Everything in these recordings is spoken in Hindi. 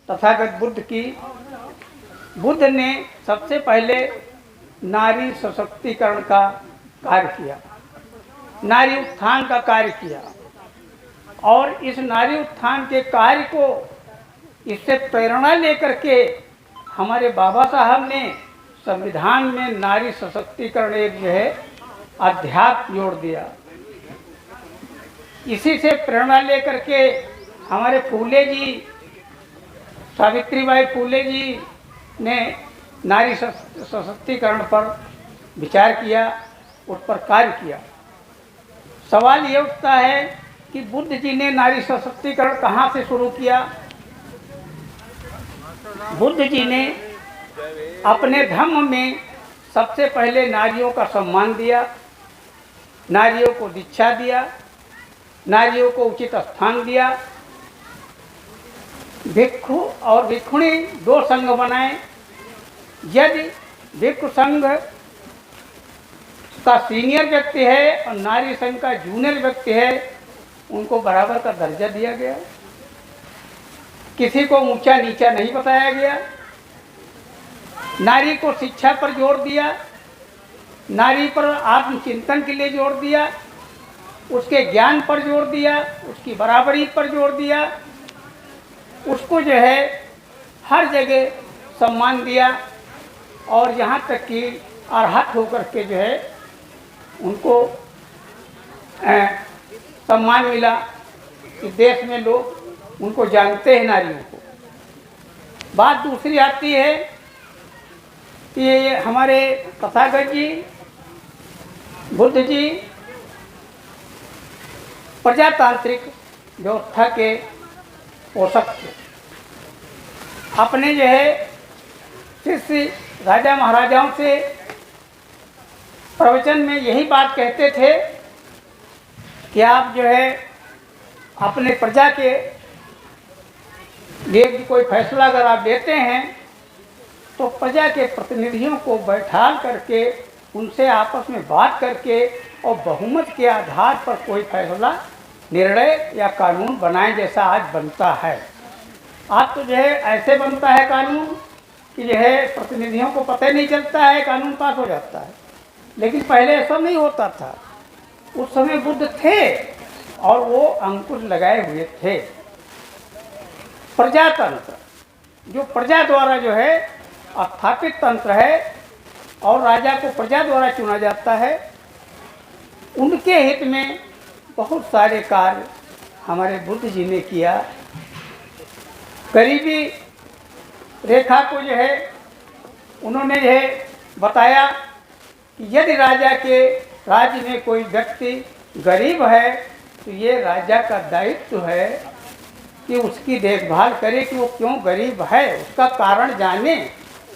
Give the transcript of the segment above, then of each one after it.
तथागत बुद्ध की। बुद्ध ने सबसे पहले नारी सशक्तिकरण का कार्य किया, नारी उत्थान का कार्य किया, और इस नारी उत्थान के कार्य को इससे प्रेरणा लेकर के हमारे बाबा साहब ने संविधान में नारी सशक्तिकरण एक जो है अध्याय जोड़ दिया। इसी से प्रेरणा लेकर के हमारे फूले जी, सावित्रीबाई फूले जी ने नारी सशक्तिकरण पर विचार किया, उस पर कार्य किया। सवाल ये उठता है कि बुद्ध जी ने नारी सशक्तिकरण कहाँ से शुरू किया? बुद्ध जी ने अपने धम्म में सबसे पहले नारियों का सम्मान दिया, नारियों को दीक्षा दिया, नारियों को उचित स्थान दिया। भिक्षु और भिक्षुणी दो संघ बनाए। यदि भिक्षु संघ का सीनियर व्यक्ति है और नारी संघ का जूनियर व्यक्ति है, उनको बराबर का दर्जा दिया गया। किसी को ऊंचा नीचा नहीं बताया गया। नारी को शिक्षा पर जोर दिया, नारी पर आत्मचिंतन के लिए जोर दिया, उसके ज्ञान पर जोर दिया, उसकी बराबरी पर जोर दिया, उसको जो है हर जगह सम्मान दिया, और यहाँ तक कि अर्हत होकर के जो है उनको सम्मान मिला कि देश में लोग उनको जानते हैं, नारियों को। बात दूसरी आती है कि ये हमारे तथागत जी, बुद्ध जी प्रजातांत्रिक व्यवस्था के पोषक थे। अपने जो है शिष्य राजा महाराजाओं से प्रवचन में यही बात कहते थे कि आप जो है अपने प्रजा के लिए कोई फैसला अगर आप लेते हैं तो प्रजा के प्रतिनिधियों को बैठा करके उनसे आपस में बात करके और बहुमत के आधार पर कोई फैसला, निर्णय या कानून बनाएं, जैसा आज बनता है। आज तो जो है ऐसे बनता है कानून कि जो है प्रतिनिधियों को पता ही नहीं चलता है, कानून पास हो जाता है। लेकिन पहले ऐसा नहीं होता था। उस समय बुद्ध थे और वो अंकुश लगाए हुए थे। प्रजातंत्र, जो प्रजा द्वारा जो है स्थापित तंत्र है और राजा को प्रजा द्वारा चुना जाता है, उनके हित में बहुत सारे कार्य हमारे बुद्ध जी ने किया। गरीबी रेखा को जो है उन्होंने जो है बताया कि यदि राजा के राज्य में कोई व्यक्ति गरीब है तो ये राजा का दायित्व है कि उसकी देखभाल करे कि वो क्यों गरीब है, उसका कारण जाने,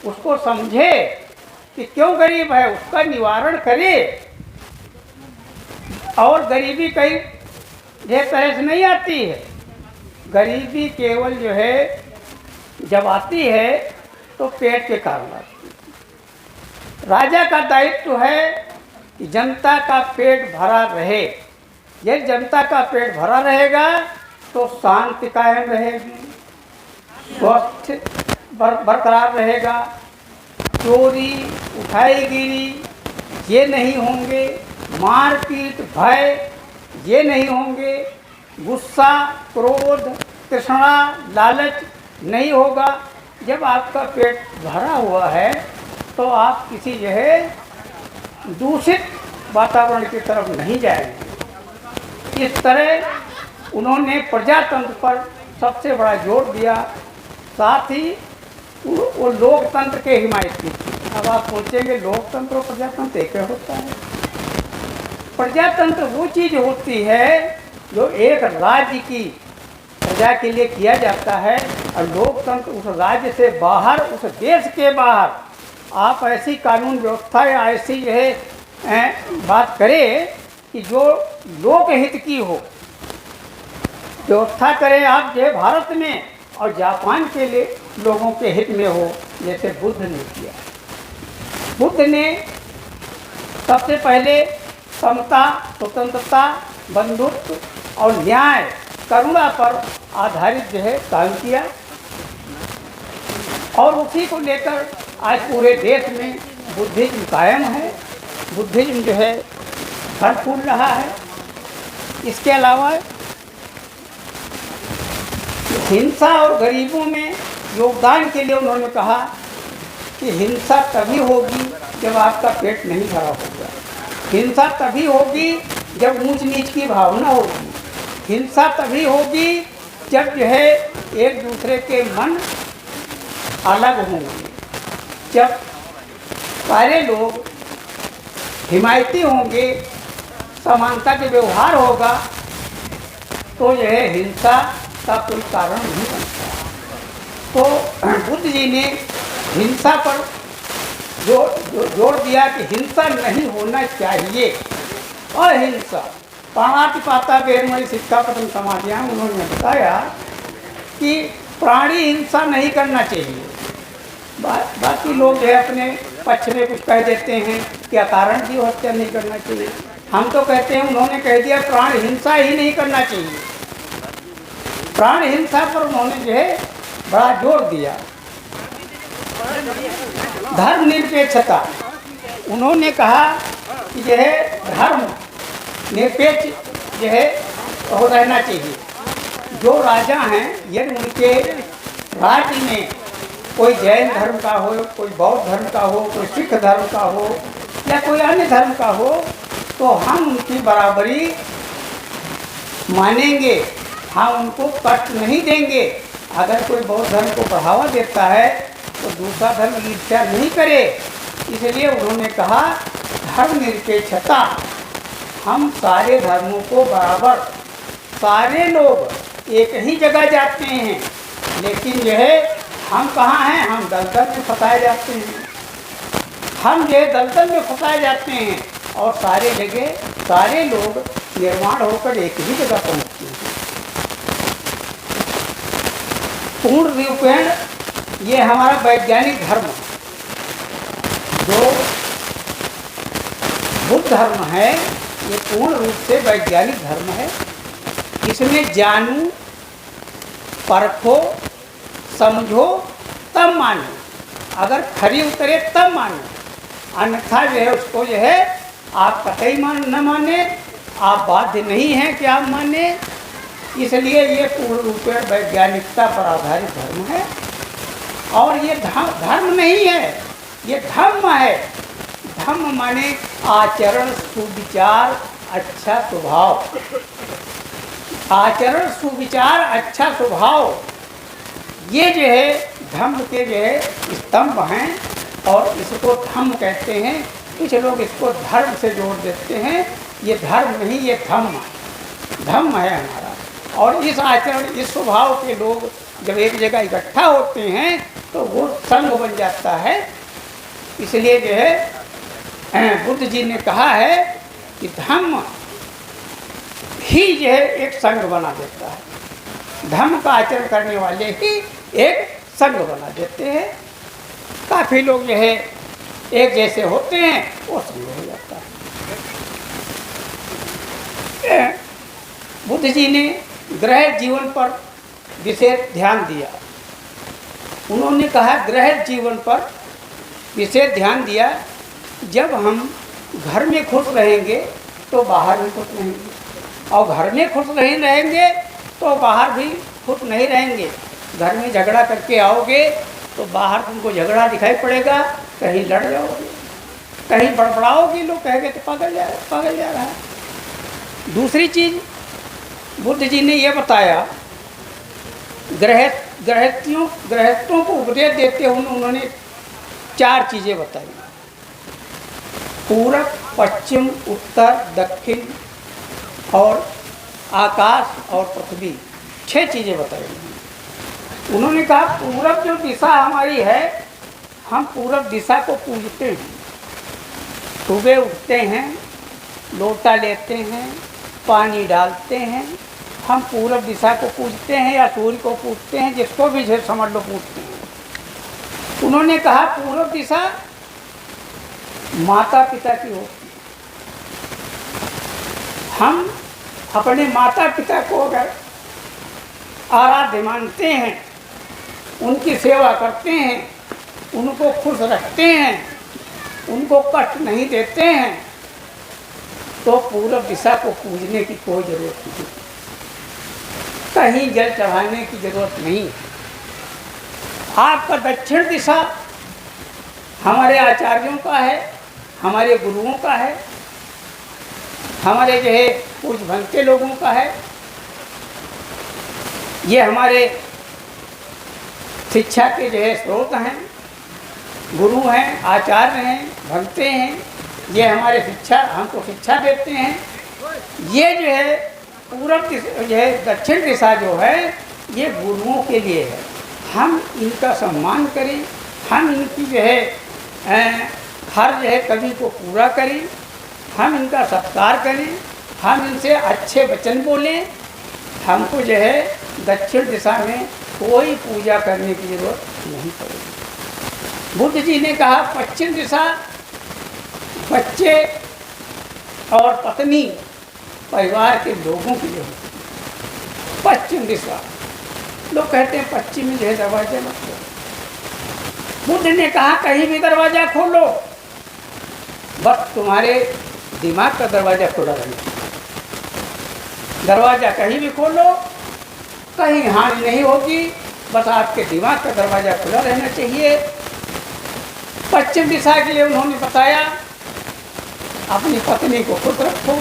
उसको समझे कि क्यों गरीब है, उसका निवारण करे। और गरीबी कई तरह से नहीं आती है। गरीबी केवल जो है जब आती है तो पेट के कारण आती है। राजा का दायित्व है कि जनता का पेट भरा रहे। यदि जनता का पेट भरा रहेगा तो शांति कायम रहेगी, स्वास्थ्य बरकरार रहेगा, चोरी उठाईगिरी ये नहीं होंगे, मारपीट भय ये नहीं होंगे, गुस्सा क्रोध तृष्णा लालच नहीं होगा। जब आपका पेट भरा हुआ है तो आप किसी जो है दूषित वातावरण की तरफ नहीं जाएंगे। इस तरह उन्होंने प्रजातंत्र पर सबसे बड़ा जोर दिया। साथ ही वो लोकतंत्र के हिमायत की थी। अब आप सोचेंगे लोकतंत्र और प्रजातंत्र एक होता है। प्रजातंत्र वो चीज़ होती है जो एक राज्य की प्रजा के लिए किया जाता है, और लोकतंत्र उस राज्य से बाहर, उस देश के बाहर आप ऐसी कानून व्यवस्था या ऐसी जो है बात करें कि जो लोकहित की हो, व्यवस्था करें आप जो है भारत में और जापान के लिए लोगों के हित में हो, जैसे बुद्ध ने किया। बुद्ध ने सबसे पहले समता, स्वतंत्रता, बंधुत्व और न्याय, करुणा पर आधारित जो है काम किया। और उसी को लेकर आज पूरे देश में बुद्धिज्म कायम है, बुद्धिज्म जो है फल फूल रहा है। इसके अलावा हिंसा और गरीबों में योगदान के लिए उन्होंने कहा कि हिंसा तभी होगी जब आपका पेट नहीं भरा होगा, हिंसा तभी होगी जब ऊंच नीच की भावना होगी, हिंसा तभी होगी जब जो है एक दूसरे के मन अलग होंगे, जब सारे लोग हिमायती होंगे, समानता के व्यवहार होगा, तो जो है हिंसा का कोई कारण नहीं बनता। तो बुद्ध जी ने हिंसा पर जोर दिया कि हिंसा नहीं होना चाहिए। अहिंसा प्राणातिपाता वेरमणि शिक्षापदम समाधियां, उन्होंने बताया कि प्राणी हिंसा नहीं करना चाहिए। बाकी लोग जो है अपने पक्ष में कुछ कह देते हैं कि अकारण जीव हत्या नहीं करना चाहिए। हम तो कहते हैं, उन्होंने कह दिया प्राण हिंसा ही नहीं करना चाहिए। प्राण हिंसा पर उन्होंने जो है बड़ा जोर दिया। धर्मनिरपेक्षता, उन्होंने कहा कि जो है धर्म निरपेक्ष जो है हो रहना चाहिए। जो राजा हैं यदि उनके राज्य में कोई जैन धर्म का हो, कोई बौद्ध धर्म का हो, कोई सिख धर्म का हो या कोई अन्य धर्म का हो, तो हम उनकी बराबरी मानेंगे, हम उनको कष्ट नहीं देंगे। अगर कोई बौद्ध धर्म को बढ़ावा देता है तो दूसरा धर्म ईर्ष्या नहीं करे। इसलिए उन्होंने कहा धर्मनिरपेक्षता, हम सारे धर्मों को बराबर, सारे लोग एक ही जगह जाते हैं, लेकिन यह हम कहाँ हैं, हम दलदल में फंसाए जाते हैं। हम जो दलदल में फंसाए जाते हैं और सारे लोग निर्माण होकर एक ही जगह पहुँचते हैं। पूर्ण रूपेण ये हमारा वैज्ञानिक धर्म, जो बुद्ध धर्म है, ये पूर्ण रूप से वैज्ञानिक धर्म है। इसमें जानू, परखो, समझो तब मानो, अगर खरी उतरे तब मानो, अन्यथा जो है उसको जो है आप कतई न माने, आप बाध्य नहीं हैं कि आप माने। इसलिए ये पूर्ण रूप में वैज्ञानिकता पर आधारित धर्म है। और ये धर्म नहीं है, ये धम्म है। धम्म माने आचरण, सुविचार, अच्छा स्वभाव। आचरण, सुविचार, अच्छा स्वभाव, ये जो है धम्म के जो है स्तंभ हैं और इसको धम्म कहते हैं। कुछ लोग इसको धर्म से जोड़ देते हैं, ये धर्म नहीं, ये धम्म है हमारा। और इस आचरण, इस स्वभाव के लोग जब एक जगह इकट्ठा होते हैं तो वो संघ बन जाता है। इसलिए जो है बुद्ध जी ने कहा है कि धम्म ही जो है एक संघ बना देता है। धर्म का आचरण करने वाले ही एक संघ बना देते हैं। काफ़ी लोग जो है एक जैसे होते हैं, वो संघ हो जाता है। बुद्ध जी ने गृह जीवन पर विशेष ध्यान दिया। उन्होंने कहा गृह जीवन पर विशेष ध्यान दिया। जब हम घर में खुश रहेंगे तो बाहर भी खुश रहेंगे, और घर में खुश नहीं रहेंगे तो बाहर भी खुश नहीं रहेंगे। घर में झगड़ा करके आओगे तो बाहर तुमको झगड़ा दिखाई पड़ेगा, कहीं लड़ जाओगे, कहीं बड़बड़ाओगे, लोग कहेंगे तो पागल जा रहा है। दूसरी चीज़ बुद्ध जी ने यह बताया, गृहस्थों को उपदेश देते हुए उन्होंने 4 चीज़ें बताई। पूरब, पश्चिम, उत्तर, दक्षिण और आकाश और पृथ्वी, 6 चीज़ें बताई। उन्होंने कहा पूरब जो दिशा हमारी है, हम पूरब दिशा को पूजते हैं। सुबह उठते हैं, लोटा लेते हैं, पानी डालते हैं, हम पूरब दिशा को पूजते हैं या सूर्य को पूजते हैं, जिसको भी समझ लो पूजते हैं। उन्होंने कहा पूरब दिशा माता पिता की होती है। हम अपने माता पिता को अगर आराध्य मानते हैं उनकी सेवा करते हैं, उनको खुश रखते हैं, उनको कष्ट नहीं देते हैं, तो पूर्व दिशा को पूजने की कोई जरूरत नहीं, कहीं जल चढ़ाने की जरूरत नहीं। आपका दक्षिण दिशा हमारे आचार्यों का है, हमारे गुरुओं का है, हमारे जो है पूज भंते लोगों का है। ये हमारे शिक्षा के जो है स्रोत हैं, गुरु हैं, आचार्य हैं, भंते हैं। ये हमारे शिक्षा, हमको शिक्षा देते हैं। ये जो है पूरब दिशा जो है दक्षिण दिशा जो है ये गुरुओं के लिए है। हम इनका सम्मान करें, हम इनकी जो है हर जो है कवि को पूरा करें, हम इनका सत्कार करें, हम इनसे अच्छे वचन बोलें। हमको जो है दक्षिण दिशा में कोई पूजा करने की जरूरत नहीं पड़ेगी। बुद्ध जी ने कहा पश्चिम दिशा बच्चे और पत्नी परिवार के लोगों की जो है पश्चिम दिशा। लोग कहते हैं पश्चिम में जो है दरवाजा मत खोलो। बुद्ध ने कहा कहीं भी दरवाजा खोलो, बस तुम्हारे दिमाग का दरवाजा खुला रहना। दरवाजा कहीं भी खोलो, कहीं हानि नहीं होगी, बस आपके दिमाग का दरवाजा खुला रहना चाहिए। पश्चिम दिशा के लिए उन्होंने बताया अपनी पत्नी को खुश रखो,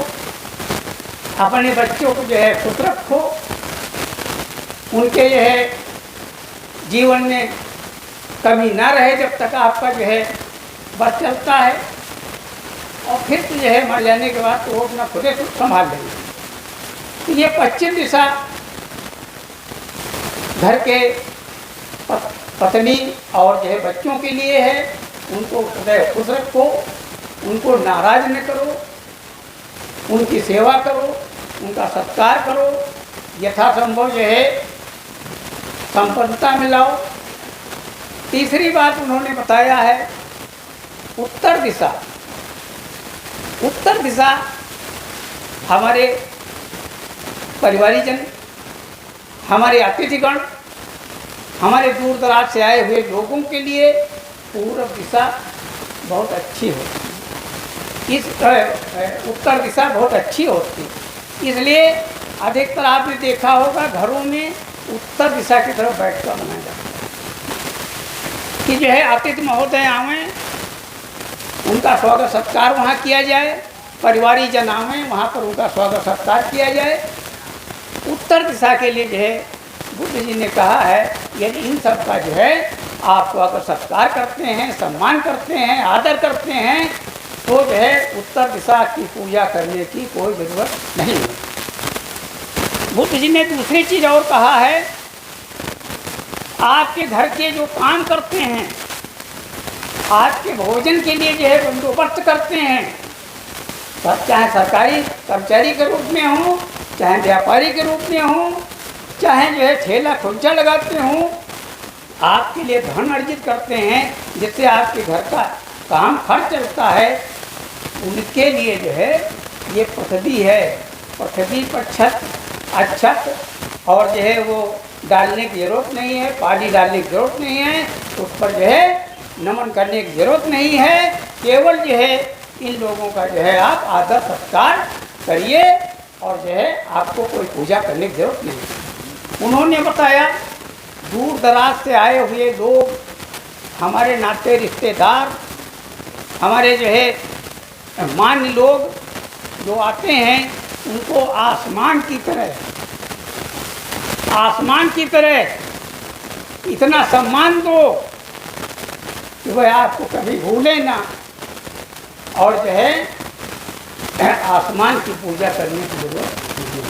अपने बच्चों को जो है खुश रखो, उनके जो है जीवन में कमी ना रहे जब तक आपका जो है बस चलता है, और फिर तो जो है मर जाने के बाद तो वो अपना खुदे से संभाल लेंगे। तो ये पश्चिम दिशा घर के पत्नी और जो है बच्चों के लिए है। उनको खुश रखो, उनको नाराज न करो, उनकी सेवा करो, उनका सत्कार करो, यथासंभव जो है संपन्नता में लाओ। तीसरी बात उन्होंने बताया है उत्तर दिशा। उत्तर दिशा हमारे परिवारीजन, हमारे अतिथिगण, हमारे दूर दराज से आए हुए लोगों के लिए पूर्व दिशा बहुत अच्छी होती है। इस उत्तर दिशा बहुत अच्छी होती है, इसलिए अधिकतर आपने देखा होगा घरों में उत्तर दिशा की तरफ बैठकर बनाया जाता है कि जो है अतिथि महोदय आवें, उनका स्वागत सत्कार वहाँ किया जाए, परिवारी जन आवें, वहाँ पर उनका स्वागत सत्कार किया जाए। उत्तर दिशा के लिए जो है बुद्ध जी ने कहा है यदि इन सब का जो है आप स्वागत सत्कार करते हैं, सम्मान करते हैं, आदर करते हैं, तो जो है उत्तर दिशा की पूजा करने की कोई ज़रूरत नहीं है। बुद्ध जी ने दूसरी चीज़ और कहा है, आपके घर के जो काम करते हैं, आपके भोजन के लिए जो है बंदोबस्त करते हैं, चाहे सरकारी कर्मचारी के रूप में हो, चाहे व्यापारी के रूप में हो, चाहे जो है ठेला खुर्चा लगाते हों, आपके लिए धन अर्जित करते हैं जिससे आपके घर का काम खर्च चलता है, उनके लिए जो है ये पथदी है। पथदी पर छत, अक्षत और जो है वो डालने की ज़रूरत नहीं है, पानी डालने की ज़रूरत नहीं है, उस पर जो है नमन करने की ज़रूरत नहीं है। केवल जो है इन लोगों का जो है आप आदर सत्कार करिए और जो है आपको कोई पूजा करने की ज़रूरत नहीं। उन्होंने बताया दूर दराज से आए हुए लोग, हमारे नाते रिश्तेदार, हमारे जो है मान्य लोग जो आते हैं, उनको आसमान की तरह इतना सम्मान दो कि वह आपको कभी भूले ना, और जो है आसमान की पूजा करने की जरूरत नहीं है।